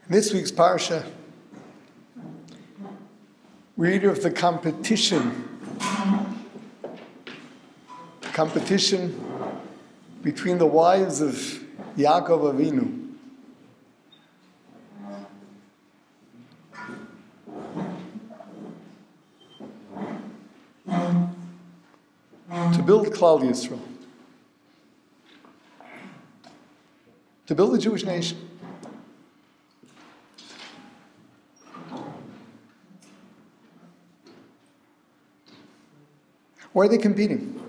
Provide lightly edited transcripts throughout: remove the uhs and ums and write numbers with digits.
In this week's Parsha, we read of the competition between the wives of Yaakov Avinu. To build Klal Yisrael, to build the Jewish nation. Why are they competing?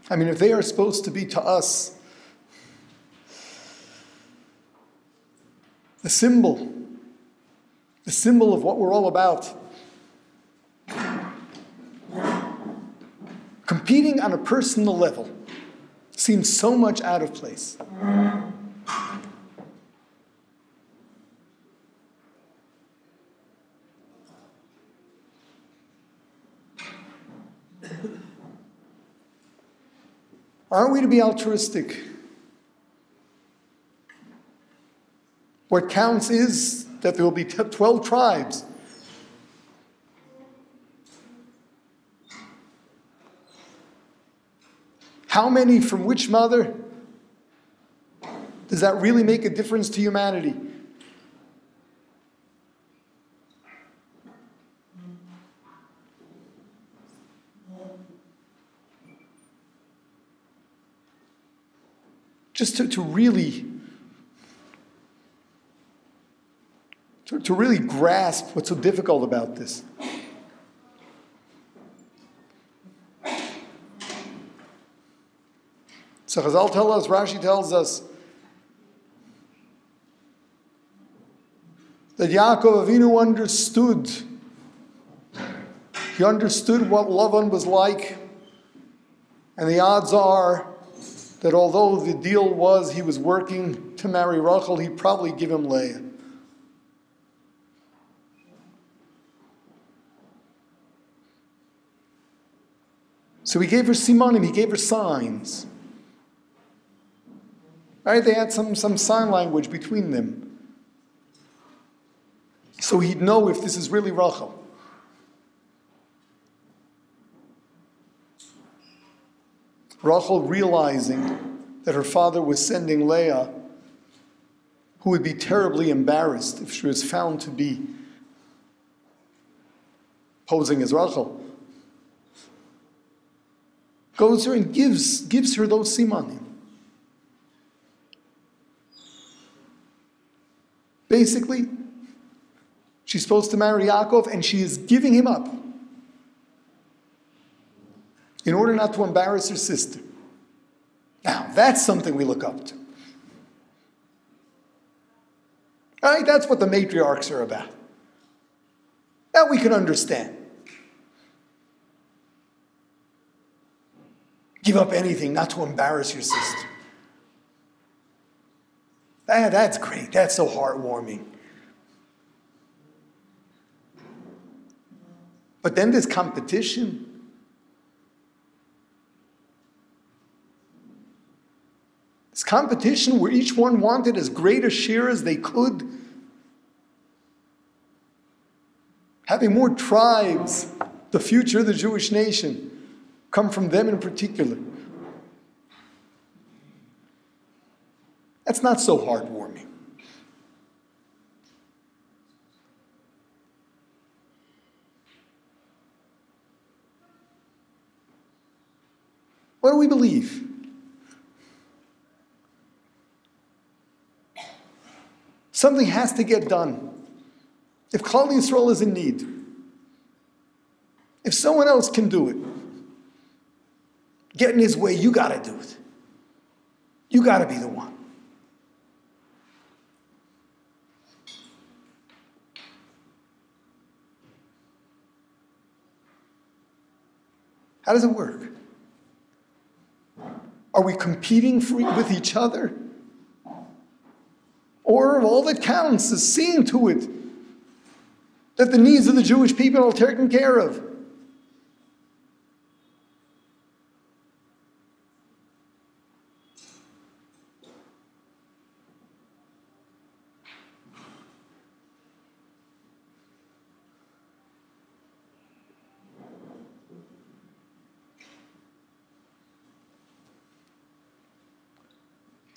I mean, if they are supposed to be to us the symbol of what we're all about, competing on a personal level seems so much out of place. Aren't we to be altruistic? What counts is that there will be 12 tribes. How many from which mother? Does that really make a difference to humanity? Just to really grasp what's so difficult about this. So Chazal tell us, Rashi tells us, that Yaakov Avinu understood. He understood what Lavan was like, and the odds are that although the deal was he was working to marry Rachel, he'd probably give him Leah. So he gave her simanim, he gave her signs. Right? They had some sign language between them. So he'd know if this is really Rachel. Rachel, realizing that her father was sending Leah, who would be terribly embarrassed if she was found to be posing as Rachel, goes to her and gives her those simanim. Basically, she's supposed to marry Yaakov, and she is giving him up in order not to embarrass her sister. Now, that's something we look up to. All right, that's what the matriarchs are about. That we can understand. Give up anything not to embarrass your sister. That's great. That's so heartwarming. But then there's competition. This competition where each one wanted as great a share as they could. Having more tribes, the future of the Jewish nation, come from them in particular. That's not so heartwarming. What do we believe? Something has to get done. If Klal Yisrael is in need, if someone else can do it, get in his way, you got to do it. You got to be the one. How does it work? Are we competing with each other? Or all that counts is seeing to it that the needs of the Jewish people are taken care of?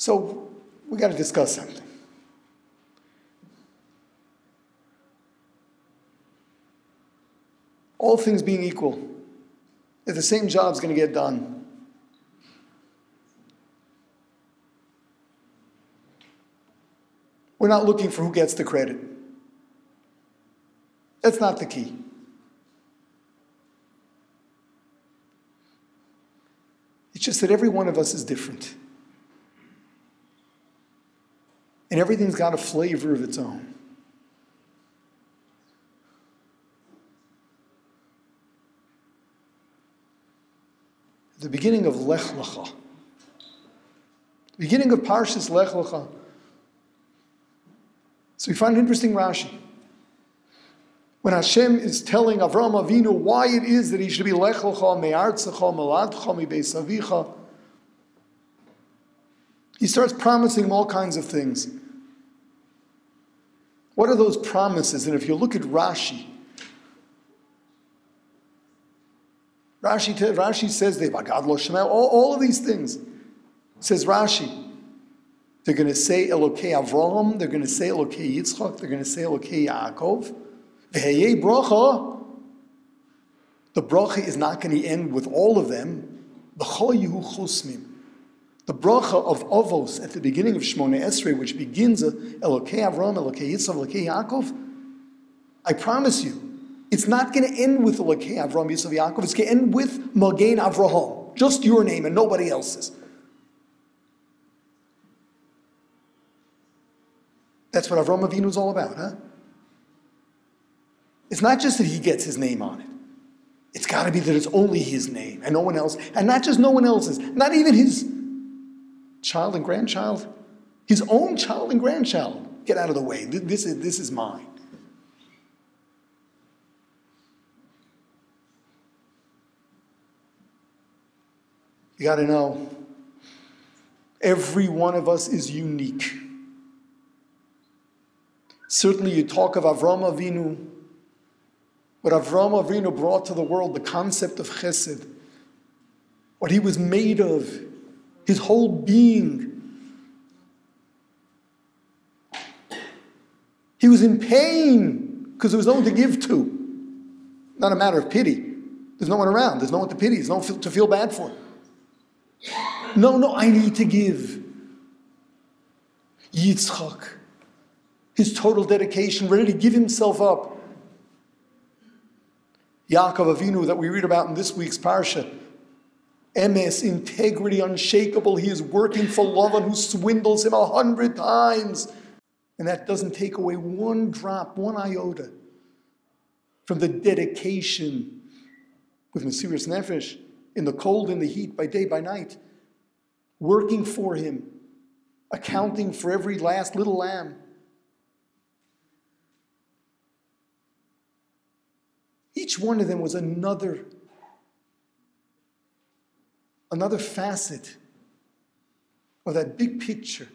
So we got to discuss something. All things being equal, if the same job's going to get done, we're not looking for who gets the credit. That's not the key. It's just that every one of us is different. And everything's got a flavor of its own. At the beginning of Lech Lecha, the beginning of Parshas Lech Lecha, so we find an interesting Rashi. When Hashem is telling Avraham Avinu why it is that he should be Lech Lecha me'artzecha meladcha mibeis avicha, he starts promising him all kinds of things. What are those promises? And if you look at Rashi says, all of these things. Says Rashi, they're going to say Elokei Avraham, they're going to say Elokei Yitzchak, they're going to say Elokei Yaakov. V'heyei bracha, the bracha is not going to end with all of them. B'chol Yehu Chosmim. The bracha of Avos at the beginning of Shmoneh Esrei, which begins Elokei Avraham, Elokei Yitzchak, Elokei Yaakov, I promise you, it's not going to end with Elokei Avraham, Yitzchak, Yaakov. It's going to end with Magen Avraham, just your name and nobody else's. That's what Avraham Avinu is all about, huh? It's not just that he gets his name on it. It's got to be that it's only his name and no one else, and not just no one else's, not even his child and grandchild, his own child and grandchild. Get out of the way. This is mine. You got to know, every one of us is unique. Certainly you talk of Avraham Avinu, what Avraham Avinu brought to the world, the concept of chesed, what he was made of, his whole being. He was in pain because there was no one to give to. Not a matter of pity. There's no one around. There's no one to pity. There's no one to feel bad for. No, I need to give. Yitzchak, his total dedication, ready to give himself up. Yaakov Avinu that we read about in this week's Parshat, emes, integrity, unshakable. He is working for Lavan who swindles him 100 times. And that doesn't take away one drop, one iota from the dedication with Mesiras Nefesh, in the cold and the heat, by day, by night, working for him, accounting for every last little lamb. Each one of them was another facet of that big picture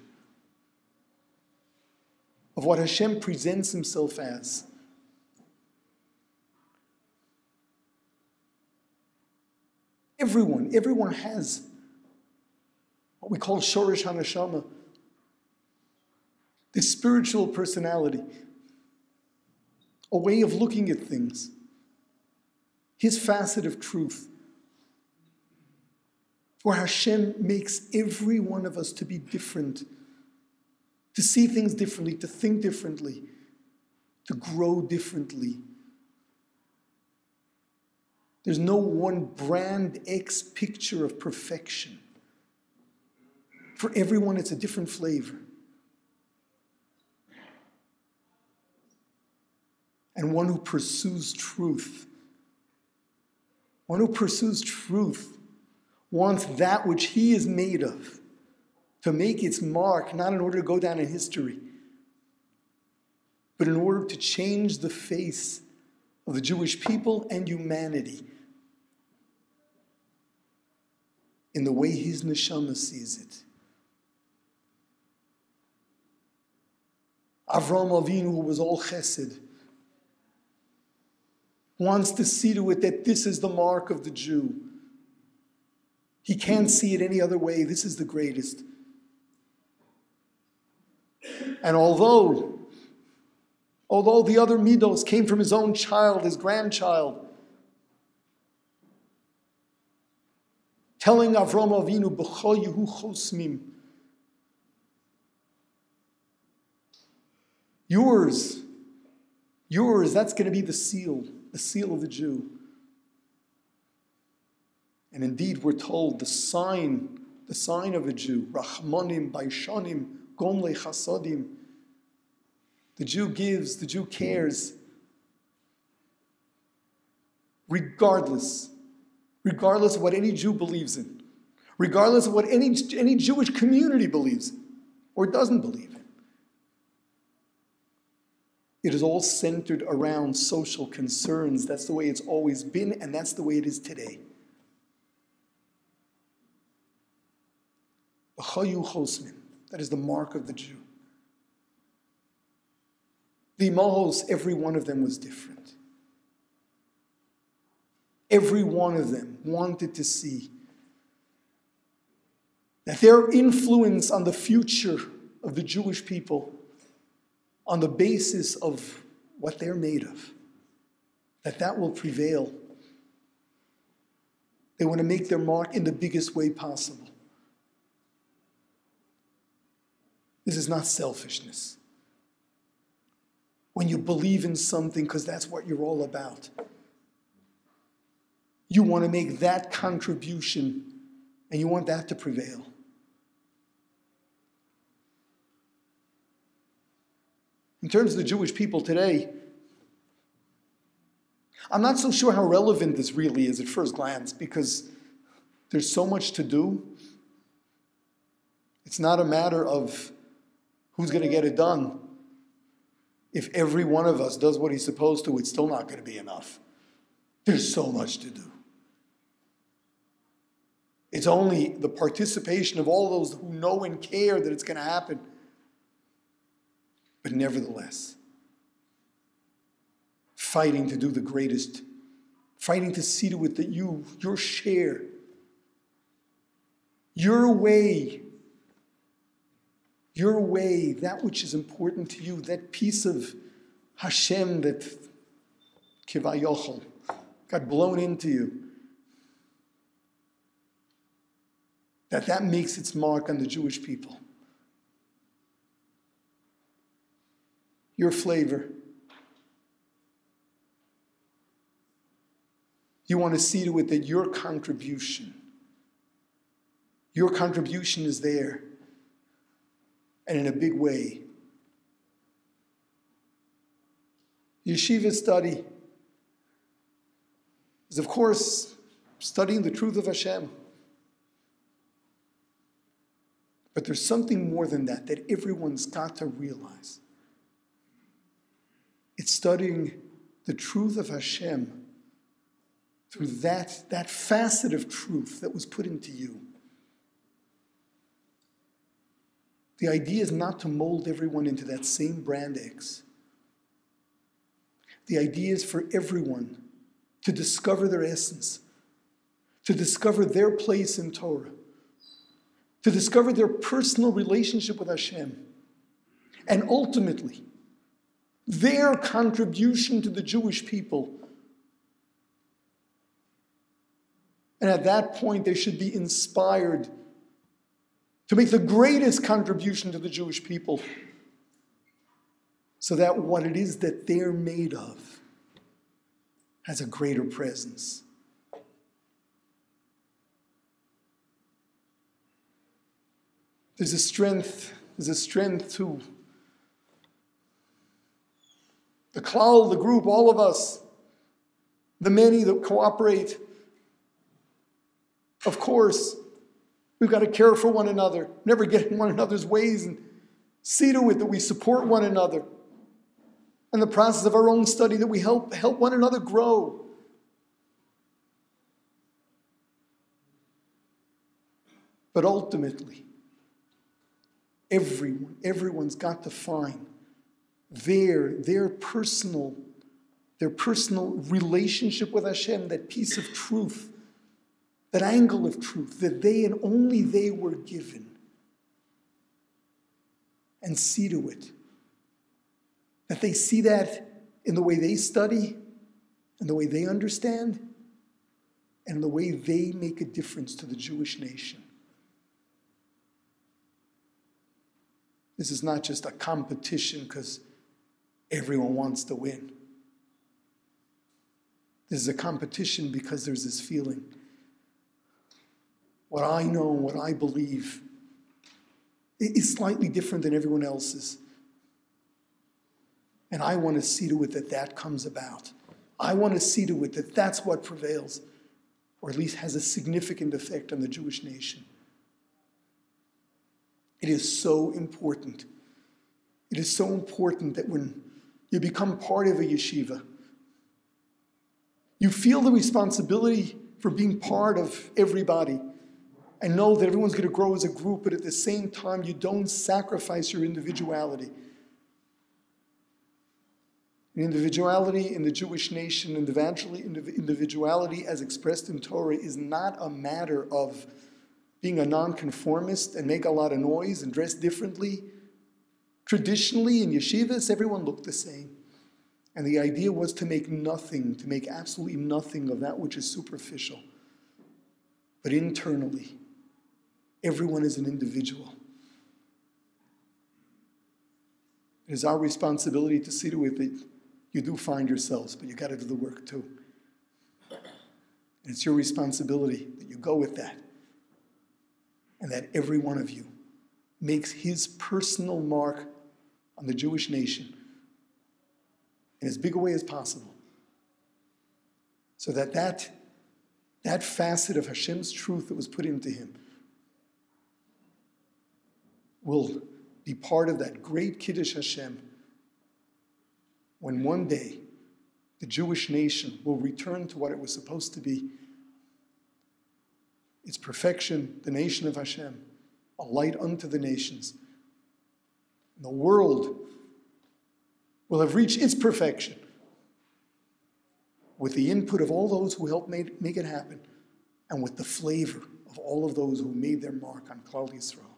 of what Hashem presents himself as. Everyone has what we call Shorish HaNeshama, this spiritual personality, a way of looking at things, his facet of truth, where Hashem makes every one of us to be different, to see things differently, to think differently, to grow differently. There's no one brand X picture of perfection. For everyone, it's a different flavor. And one who pursues truth, wants that which he is made of to make its mark, not in order to go down in history, but in order to change the face of the Jewish people and humanity in the way his neshama sees it. Avraham Avinu, who was all chesed, wants to see to it that this is the mark of the Jew. He can't see it any other way. This is the greatest. And although the other midos came from his own child, his grandchild, telling Avram Avinu, B'chol Yehu Chosmim, yours, that's going to be the seal of the Jew. And indeed, we're told the sign of a Jew, Rachmanim, Baishanim, Gomle Chasadim. The Jew gives, the Jew cares, regardless of what any Jew believes in, regardless of what any Jewish community believes in or doesn't believe in. It is all centered around social concerns. That's the way it's always been, and that's the way it is today. That is the mark of the Jew. The Imahos, every one of them was different. Every one of them wanted to see that their influence on the future of the Jewish people, on the basis of what they're made of, that will prevail. They want to make their mark in the biggest way possible. This is not selfishness. When you believe in something because that's what you're all about, you want to make that contribution and you want that to prevail. In terms of the Jewish people today, I'm not so sure how relevant this really is at first glance because there's so much to do. It's not a matter of who's going to get it done. If every one of us does what he's supposed to, it's still not going to be enough. There's so much to do. It's only the participation of all those who know and care that it's going to happen. But nevertheless, fighting to do the greatest, fighting to see to it that your share, your way, that which is important to you, that piece of Hashem that Kivayochel got blown into you, that makes its mark on the Jewish people. Your flavor. You want to see to it that your contribution is there. And in a big way. Yeshiva study is, of course, studying the truth of Hashem. But there's something more than that everyone's got to realize. It's studying the truth of Hashem through that facet of truth that was put into you. The idea is not to mold everyone into that same brand X. The idea is for everyone to discover their essence, to discover their place in Torah, to discover their personal relationship with Hashem, and ultimately, their contribution to the Jewish people. And at that point, they should be inspired to make the greatest contribution to the Jewish people so that what it is that they're made of has a greater presence. There's a strength to the klal, the group, all of us, the many that cooperate. Of course, we've got to care for one another, never get in one another's ways, and see to it that we support one another. In the process of our own study, that we help one another grow. But ultimately, everyone's got to find their personal relationship with Hashem, that piece of truth, that angle of truth that they and only they were given. and see to it that they see that in the way they study, and the way they understand, and the way they make a difference to the Jewish nation. This is not just a competition because everyone wants to win. This is a competition because there's this feeling. What I know, what I believe, is slightly different than everyone else's. And I want to see to it that that comes about. I want to see to it that that's what prevails, or at least has a significant effect on the Jewish nation. It is so important. It is so important that when you become part of a yeshiva, you feel the responsibility for being part of everybody and know that everyone's going to grow as a group, but at the same time, you don't sacrifice your individuality. Individuality in the Jewish nation, individuality as expressed in Torah, is not a matter of being a nonconformist and make a lot of noise and dress differently. Traditionally, in yeshivas, everyone looked the same. And the idea was to make nothing, to make absolutely nothing of that which is superficial. But internally, everyone is an individual. It is our responsibility to see to it that you do find yourselves, but you got to do the work too. And it's your responsibility that you go with that, and that every one of you makes his personal mark on the Jewish nation in as big a way as possible, so that that facet of Hashem's truth that was put into him will be part of that great Kiddush Hashem, when one day the Jewish nation will return to what it was supposed to be, its perfection, the nation of Hashem, a light unto the nations. And the world will have reached its perfection with the input of all those who helped make it happen, and with the flavor of all of those who made their mark on Klal Yisrael.